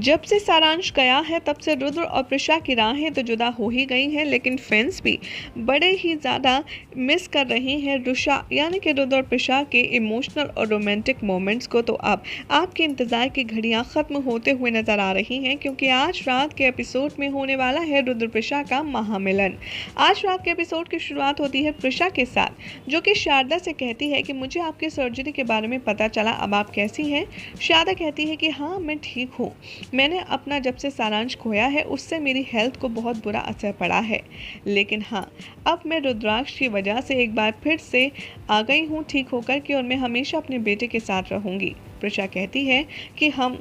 जब से सारांश गया है तब से रुद्र और प्रिशा की राहें तो जुदा हो ही गई हैं, लेकिन फैंस भी बड़े ही ज़्यादा मिस कर रही हैं रुषा यानी कि रुद्र और प्रिशा के इमोशनल और रोमांटिक मोमेंट्स को। तो अब आपके इंतज़ार की घड़ियां ख़त्म होते हुए नज़र आ रही हैं, क्योंकि आज रात के एपिसोड में होने वाला है रुद्र प्रिशा का महामिलन। आज रात के एपिसोड की शुरुआत होती है प्रिशा के साथ, जो कि शारदा से कहती है कि मुझे आपकी सर्जरी के बारे में पता चला, अब आप कैसी हैं। शारदा कहती है कि हाँ, मैं ठीक हूँ। मैंने अपना जब से सारांश खोया है उससे मेरी हेल्थ को बहुत बुरा असर पड़ा है, लेकिन हाँ, अब मैं रुद्राक्ष की वजह से एक बार फिर से आ गई हूँ ठीक होकर के, और मैं हमेशा अपने बेटे के साथ रहूँगी। प्रिशा कहती है कि हम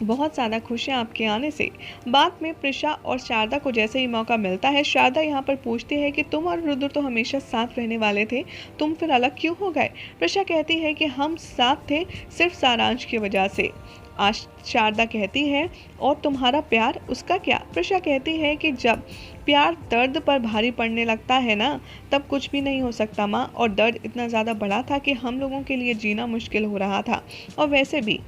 बहुत ज़्यादा खुश हैं आपके आने से। बाद में प्रिशा और शारदा को जैसे ही मौका मिलता है, शारदा यहाँ पर पूछती है कि तुम और रुद्र तो हमेशा साथ रहने वाले थे, तुम फिर अलग क्यों हो गए। प्रिशा कहती है कि हम साथ थे सिर्फ सारांश की वजह से। आज शारदा कहती है और तुम्हारा प्यार, उसका क्या। प्रिशा कहती है कि जब प्यार दर्द पर भारी पड़ने लगता है ना, तब कुछ भी नहीं हो सकता माँ, और दर्द इतना ज़्यादा बड़ा था कि हम लोगों के लिए जीना मुश्किल हो रहा था, और वैसे भी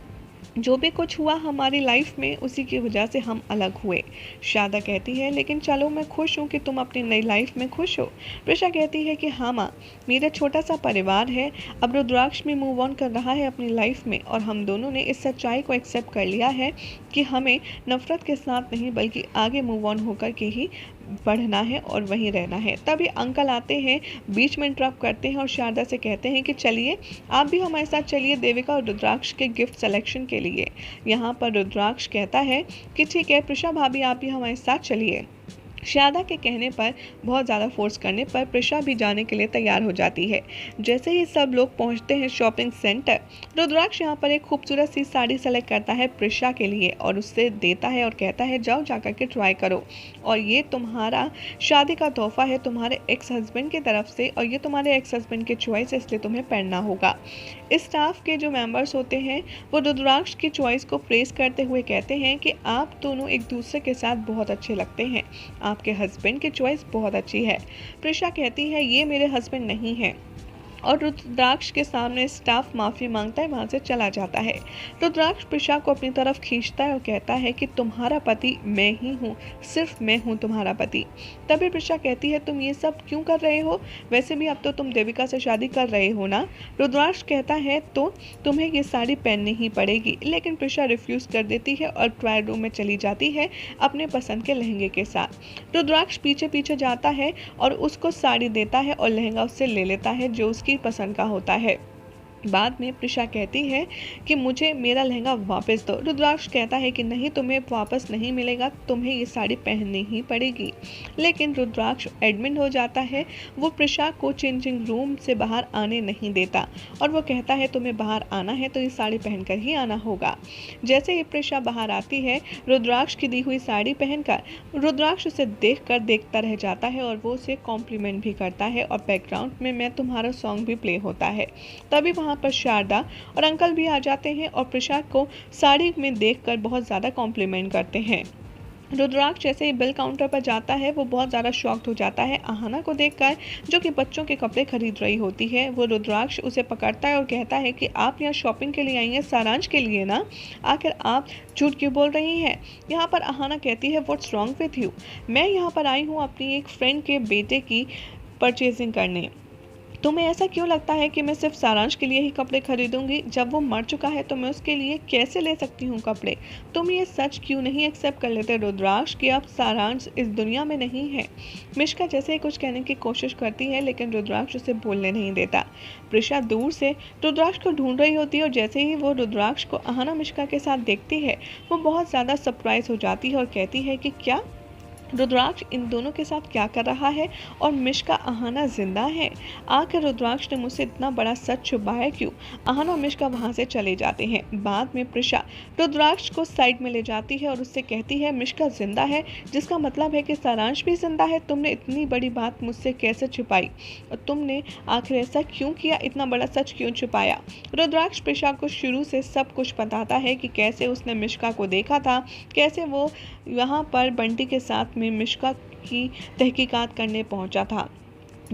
जो भी कुछ हुआ हमारी लाइफ में उसी की वजह से हम अलग हुए। शारदा कहती है लेकिन चलो, मैं खुश हूँ कि तुम अपनी नई लाइफ में खुश हो। प्रिशा कहती है कि हाँ माँ, मेरा छोटा सा परिवार है, अब रुद्राक्ष में मूव ऑन कर रहा है अपनी लाइफ में, और हम दोनों ने इस सच्चाई को एक्सेप्ट कर लिया है कि हमें नफरत के साथ नहीं बल्कि आगे मूव ऑन होकर के ही बढ़ना है और वहीं रहना है। तभी अंकल आते हैं, बीच में इंटरप्ट करते हैं और शारदा से कहते हैं कि चलिए आप भी हमारे साथ चलिए देविका और रुद्राक्ष के गिफ्ट सिलेक्शन के लिए। यहाँ पर रुद्राक्ष कहता है कि ठीक है प्रिशा भाभी, आप भी हमारे साथ चलिए। शारदा के कहने पर, बहुत ज़्यादा फोर्स करने पर प्रिशा भी जाने के लिए तैयार हो जाती है। जैसे ही सब लोग पहुंचते हैं शॉपिंग सेंटर, रुद्राक्ष यहाँ पर एक खूबसूरत सी साड़ी सेलेक्ट करता है प्रिशा के लिए और उससे देता है और कहता है जाओ जाकर के ट्राई करो, और ये तुम्हारा शादी का तोहफा है तुम्हारे एक्स हस्बैंड की तरफ से, और ये तुम्हारे एक्स हस्बैंड की चॉइस है, इसलिए तुम्हें पहनना होगा। स्टाफ के जो मेंबर्स होते हैं वो रुद्राक्ष की चॉइस को प्रेस करते हुए कहते हैं कि आप दोनों एक दूसरे के साथ बहुत अच्छे लगते हैं, आपके हस्बैंड की चॉइस बहुत अच्छी है। प्रिशा कहती है ये मेरे हस्बैंड नहीं है, और रुद्राक्ष के सामने स्टाफ माफ़ी मांगता है, वहाँ से चला जाता है। रुद्राक्ष प्रिशा को अपनी तरफ खींचता है और कहता है कि तुम्हारा पति मैं ही हूँ, सिर्फ मैं हूँ तुम्हारा पति। तभी प्रिशा कहती है तुम ये सब क्यों कर रहे हो, वैसे भी अब तो तुम देविका से शादी कर रहे हो ना। रुद्राक्ष कहता है तो तुम्हें ये साड़ी पहननी ही पड़ेगी, लेकिन प्रिशा रिफ्यूज़ कर देती है और ट्रायल रूम में चली जाती है अपने पसंद के लहंगे के साथ। रुद्राक्ष पीछे पीछे जाता है और उसको साड़ी देता है और लहंगा उससे ले लेता है जो उसकी पसंद का होता है। बाद में प्रिशा कहती है कि मुझे मेरा लहंगा वापस दो। रुद्राक्ष कहता है कि नहीं, तुम्हें वापस नहीं मिलेगा, तुम्हें ये साड़ी पहननी ही पड़ेगी। लेकिन रुद्राक्ष एडमिट हो जाता है, वो प्रिशा को चेंजिंग रूम से बाहर आने नहीं देता और वो कहता है तुम्हें बाहर आना है तो ये साड़ी पहनकर ही आना होगा। जैसे ही प्रिशा बाहर आती है, रुद्राक्ष की दी हुई साड़ी पहनकर रुद्राक्ष उसे देखकर देखता रह जाता है और वो उसे कॉम्प्लीमेंट भी करता है, और बैकग्राउंड में मैं तुम्हारा सॉन्ग भी प्ले होता है। तभी वहाँ पर शारदा और अंकल भी आ जाते हैं और प्रिशा को साड़ी में देखकर बहुत ज़्यादा कॉम्प्लीमेंट करते हैं। रुद्राक्ष जैसे ही बिल काउंटर पर जाता है, वो बहुत ज़्यादा शॉक्ड हो जाता है आहाना को देखकर, जो कि बच्चों के कपड़े खरीद रही होती है। वो रुद्राक्ष उसे पकड़ता है और कहता है कि आप यहाँ शॉपिंग के लिए आई हैं, सारांश के लिए ना, आखिर आप झूठ क्यों बोल रही हैं। यहाँ पर आहाना कहती है व्हाट्स रॉन्ग विथ यू, मैं यहाँ पर आई हूँ अपनी एक फ्रेंड के बेटे की परचेजिंग करने, तुम्हें ऐसा क्यों लगता है कि मैं सिर्फ सारांश के लिए ही कपड़े खरीदूंगी, जब वो मर चुका है तो मैं उसके लिए कैसे ले सकती हूँ कपड़े। तुम ये सच क्यों नहीं एक्सेप्ट कर लेते रुद्राक्ष कि अब सारांश इस दुनिया में नहीं है। मिश्का जैसे ही कुछ कहने की कोशिश करती है, लेकिन रुद्राक्ष उसे बोलने नहीं देता। प्रिशा दूर से रुद्राक्ष को ढूंढ रही होती है और जैसे ही वो रुद्राक्ष को आहाना मिश्का के साथ देखती है, वो बहुत ज़्यादा सरप्राइज हो जाती है और कहती है कि क्या रुद्राक्ष इन दोनों के साथ क्या कर रहा है, और मिश्का आहाना जिंदा है। आखिर रुद्राक्ष ने मुझसे इतना बड़ा सच छुपाया क्यों। आहाना और मिश्का वहां से चले जाते हैं। बाद में प्रिशा रुद्राक्ष को साइड में ले जाती है और उससे कहती है मिश्का जिंदा है, जिसका मतलब है कि सारांश भी जिंदा है। तुमने इतनी बड़ी बात मुझसे कैसे छुपाई, और तुमने आखिर ऐसा क्यों किया, इतना बड़ा सच क्यों छुपाया। रुद्राक्ष प्रिशा को शुरू से सब कुछ बताता है कि कैसे उसने मिश्का को देखा था, कैसे वो यहाँ पर बंटी के साथ में मिश्का की तहकीकात करने पहुंचा था।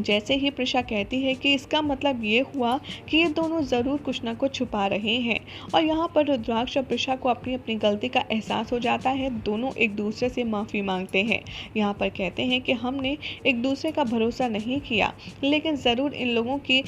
जैसे ही प्रिशा कहती है कि इसका मतलब ये हुआ कि ये दोनों ज़रूर कुछ ना कुछ छुपा रहे हैं, और यहाँ पर रुद्राक्ष और प्रिशा को अपनी अपनी गलती का एहसास हो जाता है। दोनों एक दूसरे से माफ़ी मांगते हैं। यहाँ पर कहते हैं कि हमने एक दूसरे का भरोसा नहीं किया, लेकिन ज़रूर इन लोगों की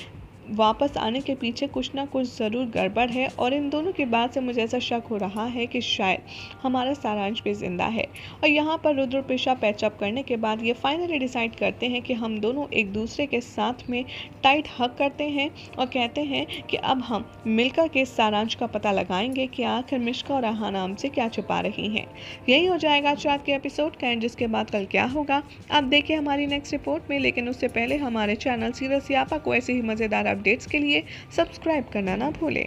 वापस आने के पीछे कुछ ना कुछ ज़रूर गड़बड़ है, और इन दोनों की बात से मुझे ऐसा शक हो रहा है कि शायद हमारा सारांश भी जिंदा है। और यहाँ पर रुद्र और प्रिशा पैचअप करने के बाद ये फाइनली डिसाइड करते हैं कि हम दोनों एक दूसरे के साथ में टाइट हग करते हैं और कहते हैं कि अब हम मिलकर के सारांश का पता लगाएंगे कि आखिर मिश्का और आहा नाम से क्या छुपा रही हैं। यही हो जाएगा आज रात के एपिसोड का एंड, जिसके बाद कल क्या होगा आप देखिए हमारी नेक्स्ट रिपोर्ट में। लेकिन उससे पहले हमारे चैनल सीरियल सियापा को ऐसे ही मज़ेदार अपडेट्स के लिए सब्सक्राइब करना ना भूलें।